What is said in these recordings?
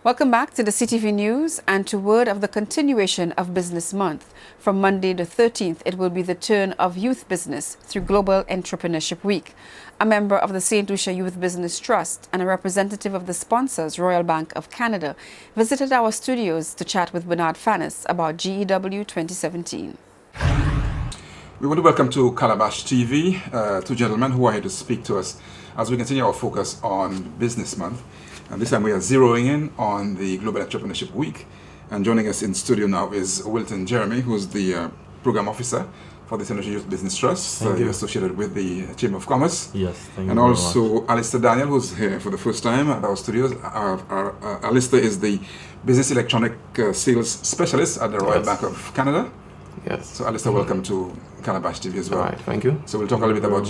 Welcome back to the CTV News and to word of the continuation of Business Month. From Monday the 13th, it will be the turn of youth business through Global Entrepreneurship Week. A member of the St. Lucia Youth Business Trust and a representative of the sponsors, Royal Bank of Canada, visited our studios to chat with Bernard Fannis about GEW 2017. We want to welcome to Calabash TV two gentlemen who are here to speak to us as we continue our focus on Business Month. And this time we are zeroing in on the Global Entrepreneurship Week. And joining us in studio now is Wilton Jeremie, who's the Program Officer for the St. Lucia Youth Business Trust. You're associated with the Chamber of Commerce. Yes, thank you. And also Alister Daniel, who's here for the first time at our studios. Alister is the Business Electronic Sales Specialist at the Royal Bank of Canada. Yes. So Alister, welcome to Calabash TV as well. All right, thank you. So we'll talk a little bit about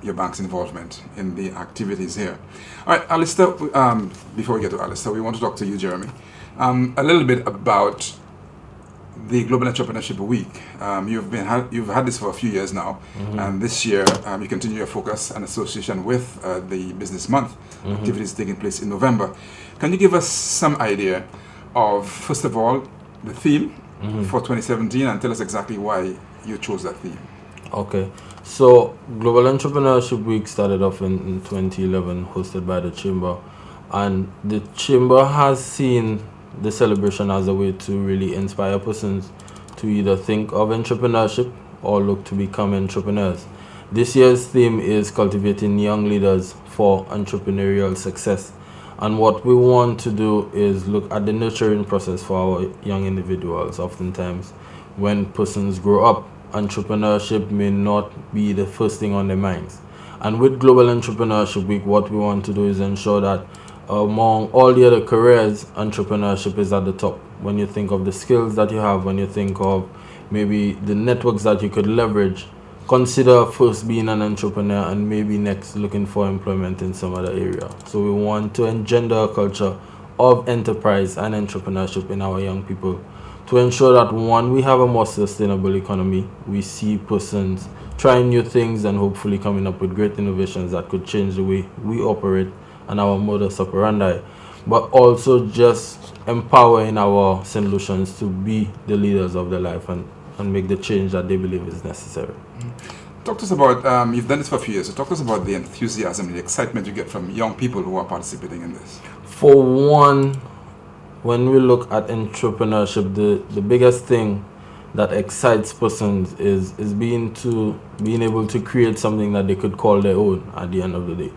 your bank's involvement in the activities here. All right, Alister, before we get to Alister, we want to talk to you, Jeremie, a little bit about the Global Entrepreneurship Week. You've had this for a few years now, and this year you continue your focus and association with the Business Month activities taking place in November. Can you give us some idea of, first of all, the theme for 2017 and tell us exactly why you chose that theme? Okay, so Global Entrepreneurship Week started off in 2011, hosted by the Chamber, and the Chamber has seen the celebration as a way to really inspire persons to either think of entrepreneurship or look to become entrepreneurs. This year's theme is cultivating young leaders for entrepreneurial success. And what we want to do is look at the nurturing process for our young individuals. Oftentimes, when persons grow up, entrepreneurship may not be the first thing on their minds. And with Global Entrepreneurship Week, what we want to do is ensure that among all the other careers, entrepreneurship is at the top. When you think of the skills that you have, when you think of maybe the networks that you could leverage, consider first being an entrepreneur and maybe next looking for employment in some other area. So we want to engender a culture of enterprise and entrepreneurship in our young people to ensure that, one, we have a more sustainable economy. We see persons trying new things and hopefully coming up with great innovations that could change the way we operate and our modus operandi, but also just empowering our St. Lucians to be the leaders of their life and make the change that they believe is necessary. Talk to us about, you've done this for a few years, so talk to us about the enthusiasm, the excitement you get from young people who are participating in this. For one, when we look at entrepreneurship, the biggest thing that excites persons is being able to create something that they could call their own at the end of the day.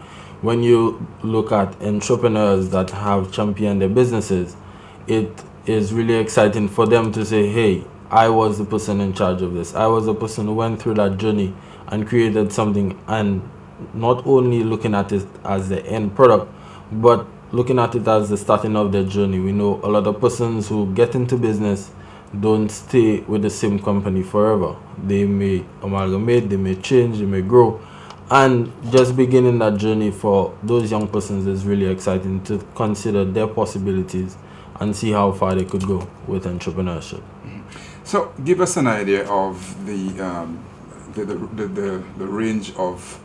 When you look at entrepreneurs that have championed their businesses, it is really exciting for them to say, hey, I was the person in charge of this. I was the person who went through that journey and created something, and not only looking at it as the end product, but looking at it as the starting of their journey. We know a lot of persons who get into business don't stay with the same company forever. They may amalgamate, they may change, they may grow. And just beginning that journey for those young persons is really exciting to consider their possibilities and see how far they could go with entrepreneurship. So give us an idea of the range of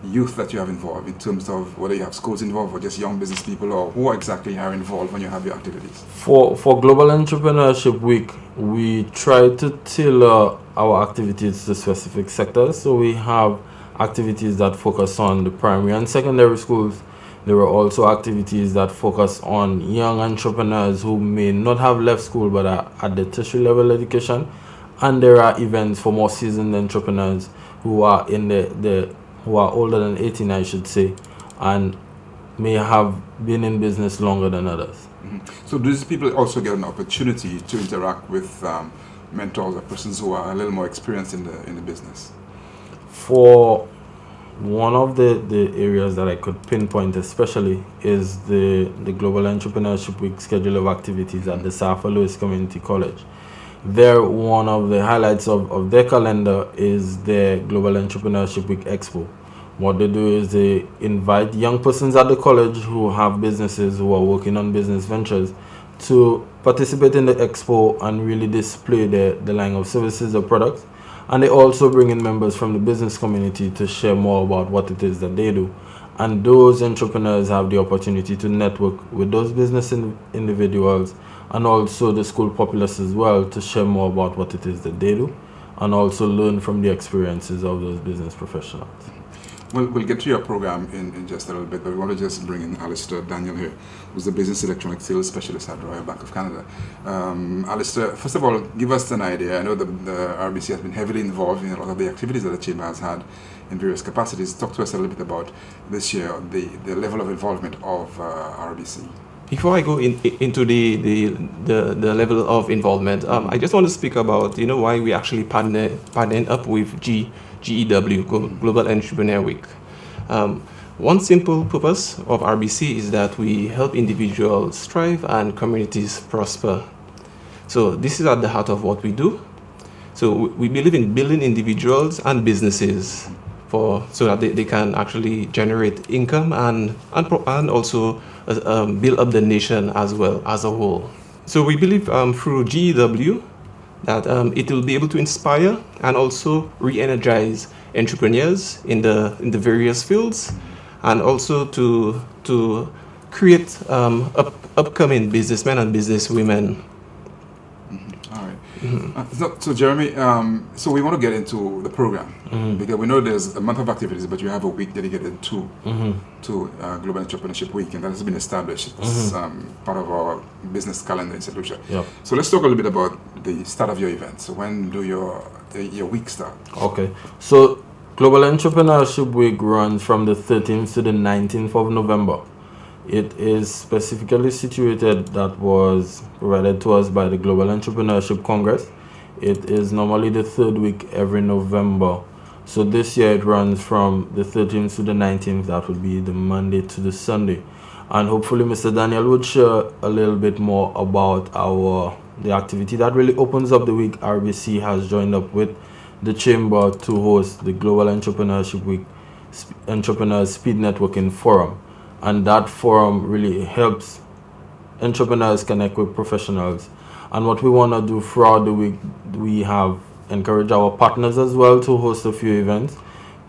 youth that you have involved in terms of whether you have schools involved or just young business people, or who exactly are involved when you have your activities. For Global Entrepreneurship Week, we try to tailor our activities to specific sectors. So we have activities that focus on the primary and secondary schools. There are also activities that focus on young entrepreneurs who may not have left school but are at the tertiary level education. And there are events for more seasoned entrepreneurs who are who are older than 18, I should say, and may have been in business longer than others. So do these people also get an opportunity to interact with mentors or persons who are a little more experienced in the business? For one of the areas that I could pinpoint especially is the Global Entrepreneurship Week schedule of activities at the Safa Lewis Community College. There, one of the highlights of their calendar is their Global Entrepreneurship Week Expo. What they do is they invite young persons at the college who have businesses, who are working on business ventures, to participate in the expo and really display the line of services or products. And they also bring in members from the business community to share more about what it is that they do. and those entrepreneurs have the opportunity to network with those business individuals and also the school populace as well, to share more about what it is that they do and also learn from the experiences of those business professionals. We'll get to your program in just a little bit, but we want to just bring in Alister Daniel here, who's the Business Electronic Sales Specialist at Royal Bank of Canada. Alister, first of all, give us an idea. I know the RBC has been heavily involved in a lot of the activities that the Chamber has had in various capacities. Talk to us a little bit about this year, the level of involvement of RBC. Before I go into the level of involvement, I just want to speak about why we actually partnered up with GEW, Global Entrepreneur Week. One simple purpose of RBC is that we help individuals thrive and communities prosper. So this is at the heart of what we do. So we believe in building individuals and businesses so that they can actually generate income and also build up the nation as well as a whole. So we believe through GEW that it will be able to inspire and also re-energize entrepreneurs in the various fields, and also to create upcoming businessmen and businesswomen. All right. So Jeremie, so we want to get into the program because we know there's a month of activities, but you have a week dedicated to Global Entrepreneurship Week, and that has been established. It's part of our business calendar in St. Lucia. Yep. So let's talk a little bit about the start of your event. So when do your week start? Okay. So Global Entrepreneurship Week runs from the 13th to the 19th of November. It is specifically situated, that was provided to us by the Global Entrepreneurship Congress. It is normally the third week every November. So this year it runs from the 13th to the 19th. That would be the Monday to the Sunday. And hopefully Mr. Daniel would share a little bit more about the activity that really opens up the week. RBC has joined up with the Chamber to host the Global Entrepreneurship Week Entrepreneurs Speed Networking Forum. And that forum really helps entrepreneurs connect with professionals. And what we want to do throughout the week, we have encouraged our partners as well to host a few events.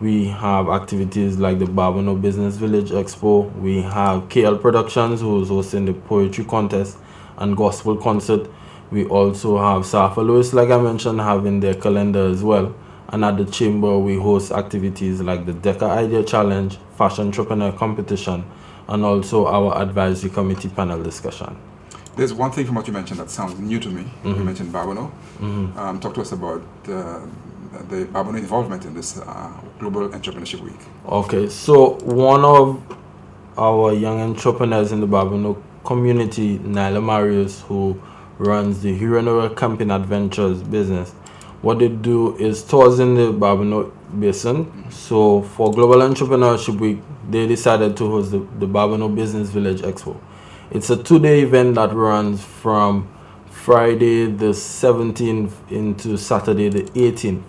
We have activities like the Barbano Business Village Expo. We have KL Productions, who is hosting the poetry contest and gospel concert. We also have Safa Lewis, like I mentioned, having their calendar as well. And at the Chamber, we host activities like the DECA Idea Challenge, Fashion Entrepreneur Competition, and also our advisory committee panel discussion. There's one thing from what you mentioned that sounds new to me. You mentioned Barbano. Talk to us about the Barbano involvement in this Global Entrepreneurship Week. Okay, so one of our young entrepreneurs in the Barbano community, Nyla Marius, who runs the Huronora Camping Adventures business, what they do is tours in the Barbano Basin. So for Global Entrepreneurship Week, they decided to host the Barbano Business Village Expo. It's a 2-day event that runs from Friday the 17th into Saturday the 18th.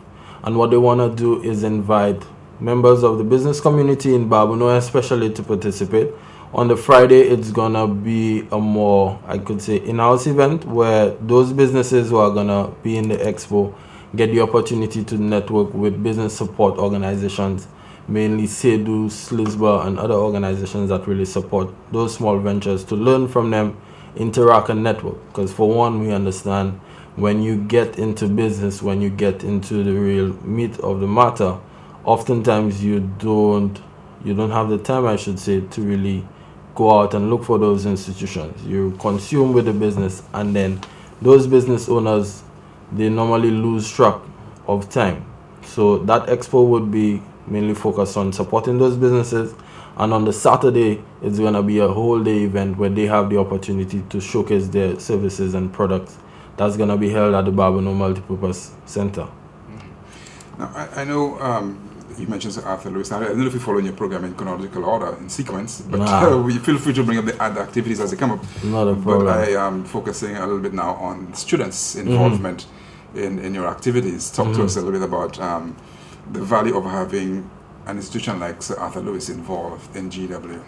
And what they want to do is invite members of the business community in Barbano especially to participate. On the Friday, it's going to be a more, I could say, in-house event where those businesses who are going to be in the expo get the opportunity to network with business support organizations, mainly SEDU, SLISBA, and other organizations that really support those small ventures, to learn from them, interact and network. Because for one, we understand when you get into business, when you get into the real meat of the matter, oftentimes you don't have the time, I should say, to really go out and look for those institutions. You consume with the business, and then those business owners, they normally lose track of time. So that expo would be mainly focused on supporting those businesses, and on the Saturday it's going to be a whole day event where they have the opportunity to showcase their services and products. That's going to be held at the Barbano Multipurpose Center. Now I know you mentioned Sir Arthur Lewis. I don't know if you follow your program in chronological order, in sequence, but we feel free to bring up the other activities as they come up. Not a problem. But I am focusing a little bit now on students' involvement in your activities. Talk to us a little bit about the value of having an institution like Sir Arthur Lewis involved in GW.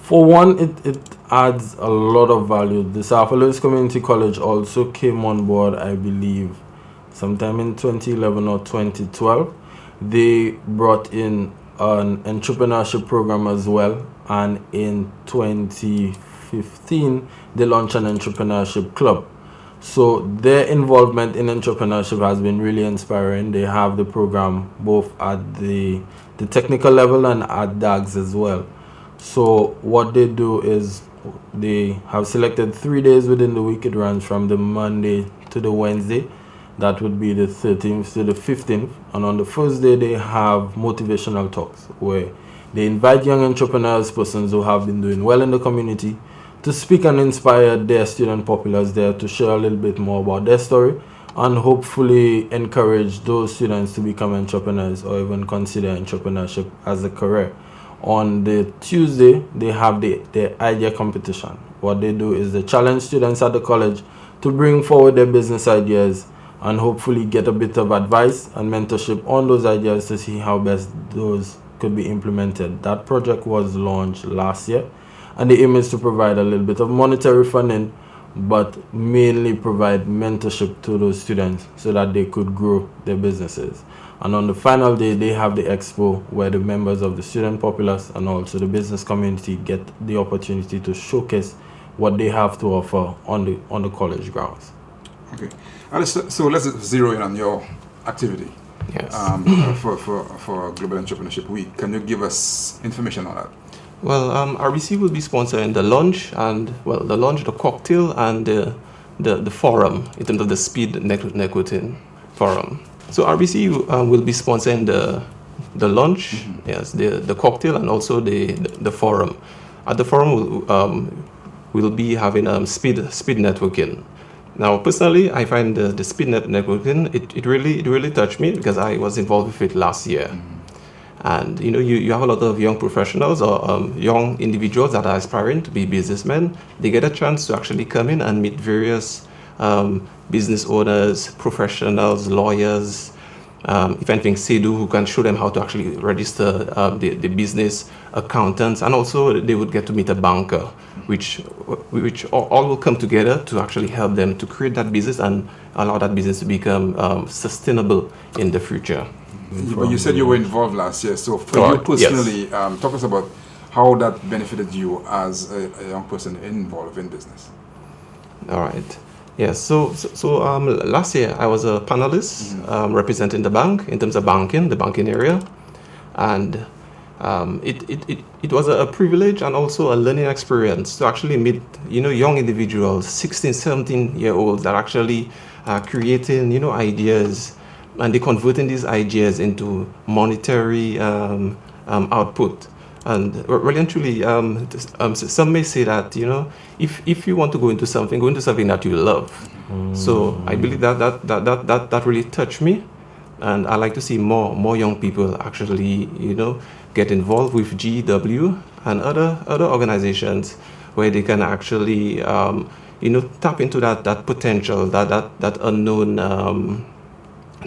For one, it adds a lot of value. The Sir Arthur Lewis Community College also came on board, I believe, sometime in 2011 or 2012. They brought in an entrepreneurship program as well, and in 2015 they launched an entrepreneurship club. So their involvement in entrepreneurship has been really inspiring. They have the program both at the technical level and at DAGs as well. So what they do is they have selected 3 days within the week. It runs from the Monday to the Wednesday. That would be the 13th to the 15th. And on the first day, they have motivational talks where they invite young entrepreneurs, persons who have been doing well in the community, to speak and inspire their student populace there to share a little bit more about their story and hopefully encourage those students to become entrepreneurs or even consider entrepreneurship as a career. On the Tuesday, they have the idea competition. What they do is they challenge students at the college to bring forward their business ideas and hopefully get a bit of advice and mentorship on those ideas to see how best those could be implemented. That project was launched last year, and the aim is to provide a little bit of monetary funding, but mainly provide mentorship to those students so that they could grow their businesses. And on the final day, they have the expo where the members of the student populace and also the business community get the opportunity to showcase what they have to offer on the college grounds. Okay, Alister, so let's zero in on your activity. Yes. For Global Entrepreneurship Week. Can you give us information on that? Well, RBC will be sponsoring the lunch and the cocktail and the forum in terms of the speed networking forum. So RBC will be sponsoring the lunch, yes, the cocktail and also the forum. At the forum, we'll be having speed networking. Now, personally, I find the speed networking it really touched me because I was involved with it last year. And you have a lot of young professionals or young individuals that are aspiring to be businessmen. They get a chance to actually come in and meet various business owners, professionals, lawyers, if anything, SEDU, who can show them how to actually register the business, accountants, and also they would get to meet a banker, which all will come together to actually help them to create that business and allow that business to become sustainable in the future. But you said you were involved last year, so for you personally, yes. Talk us about how that benefited you as a young person involved in business. All right. Yes. So last year I was a panelist representing the bank in terms of the banking area, and it was a privilege and also a learning experience to actually meet young individuals, 16, 17-year-olds that are actually creating ideas. And they're converting these ideas into monetary output. And really and truly, some may say that if you want to go into something that you love. So I believe that really touched me, and I like to see more young people actually get involved with GEW and other organizations where they can actually tap into that potential, that unknown.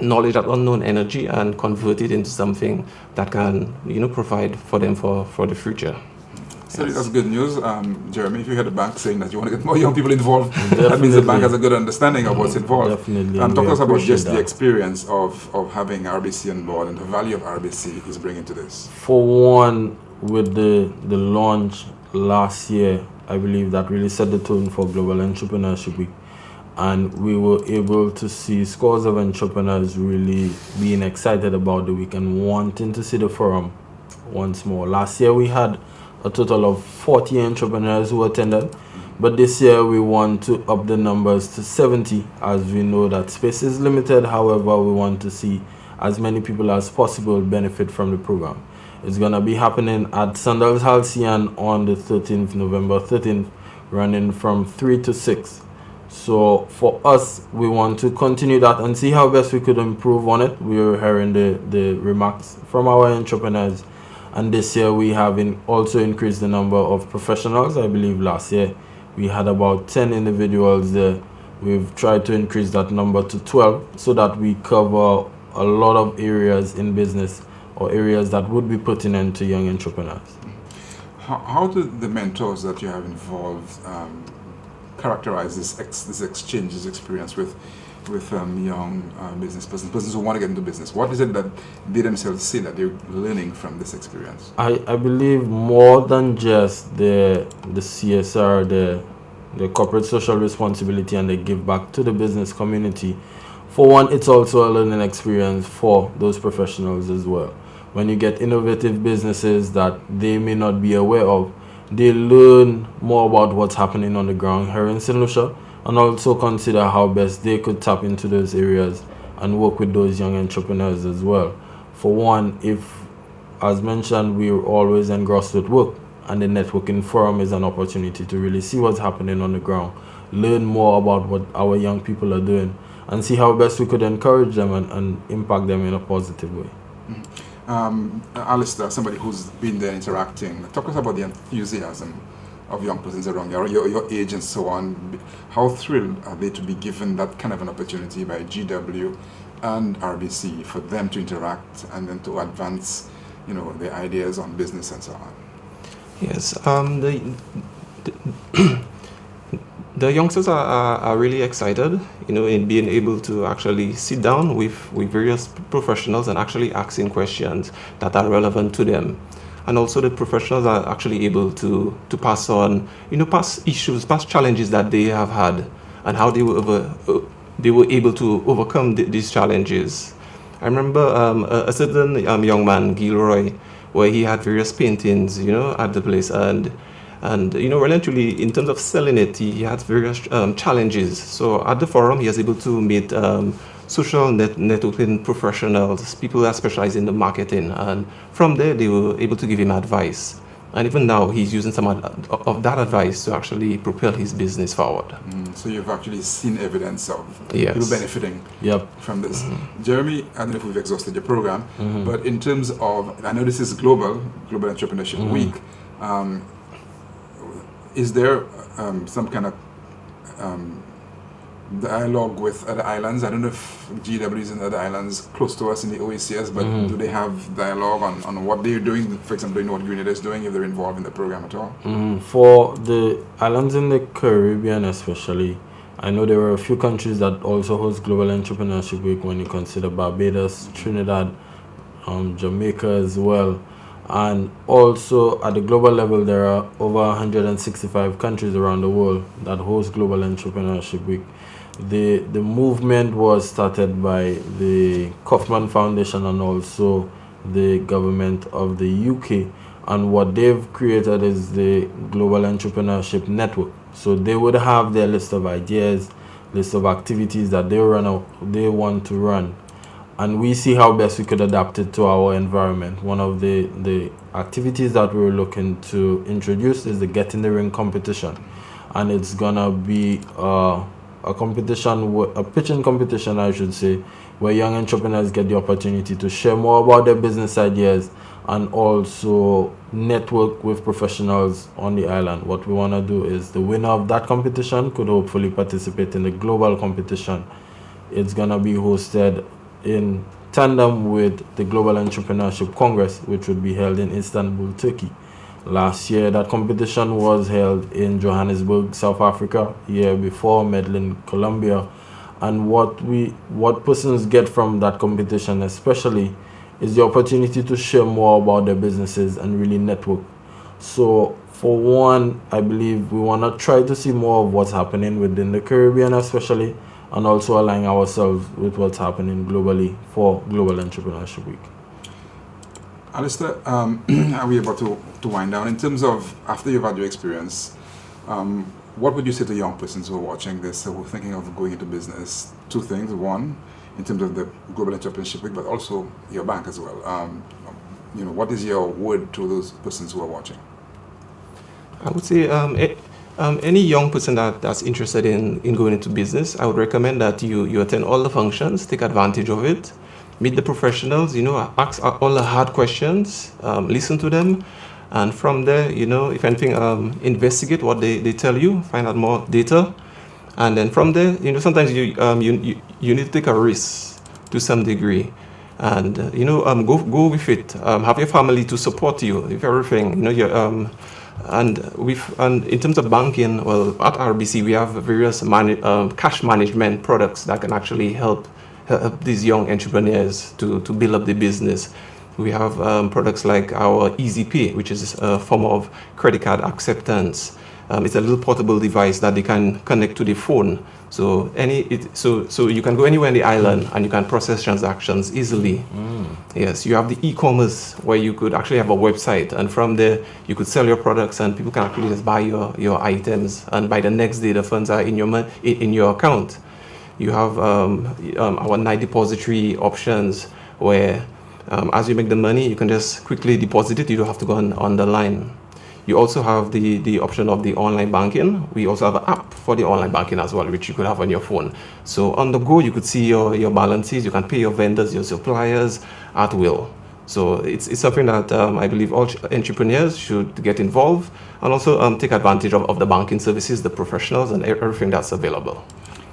Knowledge, that unknown energy, and convert it into something that can provide for them for the future. So yes. That's good news, Jeremie. If you heard the bank saying that you want to get more young people involved, that means the bank has a good understanding of what's involved. Definitely. Talk to us about just the experience of having RBC on board and the value of RBC is bringing to this. For one, with the launch last year, I believe that really set the tone for Global Entrepreneurship Week. And we were able to see scores of entrepreneurs really being excited about the week and wanting to see the forum once more. Last year we had a total of 40 entrepreneurs who attended, but this year we want to up the numbers to 70, as we know that space is limited. However, we want to see as many people as possible benefit from the program. It's going to be happening at Sandals Halcyon on the 13th, November 13th, running from 3 to 6. So for us, we want to continue that and see how best we could improve on it. We are hearing the remarks from our entrepreneurs, and this year we have also increased the number of professionals. I believe last year we had about 10 individuals there. We've tried to increase that number to 12 so that we cover a lot of areas in business or areas that would be pertinent to young entrepreneurs. How do the mentors that you have involved characterize this exchange, this experience with with young business persons who want to get into business? What is it that they themselves see that they're learning from this experience? I believe more than just the CSR, the corporate social responsibility, and the give back to the business community. For one, it's also a learning experience for those professionals as well. When you get innovative businesses that they may not be aware of, they learn more about what's happening on the ground here in St. Lucia, and also consider how best they could tap into those areas and work with those young entrepreneurs as well. For one, if, as mentioned, we're always engrossed with work, and the networking forum is an opportunity to really see what's happening on the ground, learn more about what our young people are doing, and see how best we could encourage them and impact them in a positive way. Alister, somebody who's been there interacting, talk us about the enthusiasm of young persons around your age and so on. How thrilled are they to be given that kind of an opportunity by GW and RBC for them to interact and then to advance, their ideas on business and so on? Yes, the youngsters are really excited, in being able to actually sit down with various professionals and actually asking questions that are relevant to them. And also the professionals are actually able to pass on, past issues, past challenges that they have had, and how they were able to overcome these challenges. I remember a certain young man, Gilroy, where he had various paintings, at the place, and relatively in terms of selling it, he had various challenges. So at the forum, he was able to meet social networking professionals, people that specialize in the marketing, and from there they were able to give him advice. And even now, he's using some of that advice to actually propel his business forward. So you've actually seen evidence of Yes. people benefiting from this. Jeremie, I don't know if we've exhausted your program, but in terms of, I know this is Global Entrepreneurship Week, is there some kind of dialogue with other islands? I don't know if GW is in other islands close to us in the OECS, but do they have dialogue on what they're doing? For example, what Grenada is doing, if they're involved in the program at all? For the islands in the Caribbean especially, I know there are a few countries that also host Global Entrepreneurship Week when you consider Barbados, Trinidad, Jamaica as well. And also at the global level, there are over 165 countries around the world that host Global Entrepreneurship Week. The movement was started by the Kaufman Foundation and also the government of the UK, and what they've created is the Global Entrepreneurship Network. So they would have their list of ideas, list of activities that they want to run, and we see how best we could adapt it to our environment. One of the activities that we're looking to introduce is the Get in the Ring competition, and it's gonna be a competition, a pitching competition, I should say, where young entrepreneurs get the opportunity to share more about their business ideas and also network with professionals on the island. What we want to do is the winner of that competition could hopefully participate in the global competition. It's going to be hosted in tandem with the Global Entrepreneurship Congress, which would be held in Istanbul, Turkey. Last year, that competition was held in Johannesburg, South Africa. Year before, Medellin, Colombia. And what persons get from that competition especially is the opportunity to share more about their businesses and really network. So for one, I believe we want to try to see more of what's happening within the Caribbean especially, and also align ourselves with what's happening globally for Global Entrepreneurship Week. Alister, are we about to wind down? In terms of, after you've had your experience, what would you say to young persons who are watching this, who are thinking of going into business? Two things. One, in terms of the Global Entrepreneurship Week, but also your bank as well. What is your word to those persons who are watching? I would say any young person that's interested in going into business, I would recommend that you attend all the functions, take advantage of it, meet the professionals, ask all the hard questions, listen to them, and from there, if anything, investigate what they tell you, find out more data, and then from there, sometimes you need to take a risk to some degree, and go with it. Have your family to support you, if everything, And in terms of banking, well, at RBC we have various cash management products that can actually help these young entrepreneurs to build up the business. We have products like our Easy Pay, which is a form of credit card acceptance. It's a little portable device that they can connect to the phone. So so you can go anywhere in the island and you can process transactions easily. Yes, you have the e-commerce where you could actually have a website, and from there you could sell your products and people can actually just buy your items, and by the next day the funds are in your account. You have our night depository options where as you make the money you can just quickly deposit it. You don't have to go on the line. You also have the option of the online banking. We also have an app for the online banking as well, which you could have on your phone. So on the go, you could see your balances. You can pay your vendors, your suppliers at will. So it's something that I believe all entrepreneurs should get involved, and also take advantage of the banking services, the professionals, and everything that's available.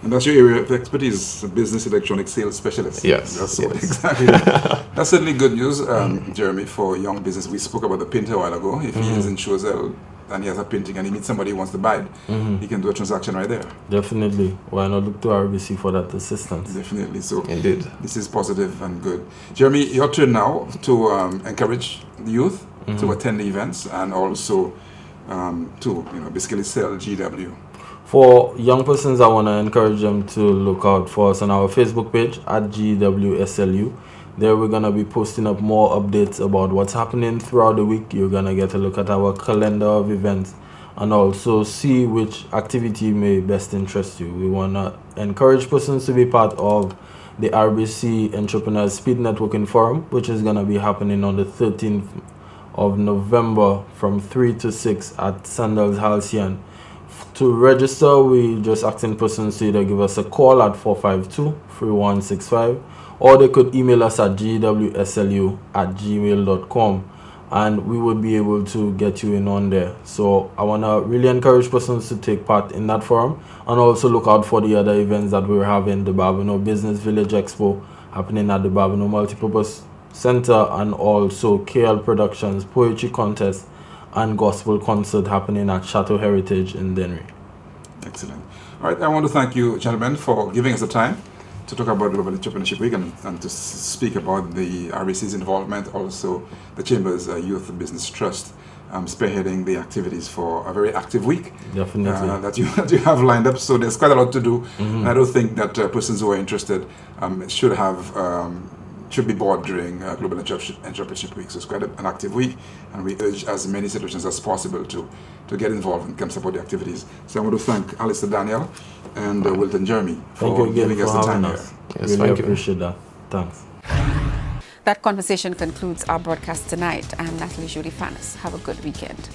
And that's your area of expertise, business electronic sales specialist. Yes. That's exactly. That's certainly good news, Jeremie, for young business. We spoke about the printer a while ago. If he is in Choiseul and he has a printing and he meets somebody who wants to buy it, he can do a transaction right there. Definitely. Why not look to RBC for that assistance? Definitely. So indeed, this is positive and good. Jeremie, your turn now to encourage the youth to attend the events and also to basically sell GW. For young persons, I want to encourage them to look out for us on our Facebook page at GWSLU. There we're going to be posting up more updates about what's happening throughout the week. You're going to get a look at our calendar of events and also see which activity may best interest you. We want to encourage persons to be part of the RBC Entrepreneurs Speed Networking Forum, which is going to be happening on the 13th of November from 3 to 6 at Sandals Halcyon. To register, we just asking persons to either give us a call at 452-3165, or they could email us at gwslu@gmail.com, and we would be able to get you in on there. So I want to really encourage persons to take part in that forum, and also look out for the other events that we're having, the Barbano Business Village Expo happening at the Barbano Multipurpose Center, and also KL Productions Poetry Contest and Gospel Concert happening at Chateau Heritage in Dennery. Excellent. All right, I want to thank you, gentlemen, for giving us the time to talk about Global Entrepreneurship Week and to speak about the RBC's involvement, also the Chamber's Youth Business Trust spearheading the activities for a very active week. Definitely. That you have lined up. So there's quite a lot to do. And I do think that persons who are interested should be bored during Global Entrepreneurship Week. So it's quite an active week, and we urge as many institutions as possible to get involved and come support the activities. So I want to thank Alister Daniel and Wilton Jeremie for giving us the time here. Yes, really appreciate that. Thanks. That conversation concludes our broadcast tonight. I'm Natalie Julie Fanis. Have a good weekend.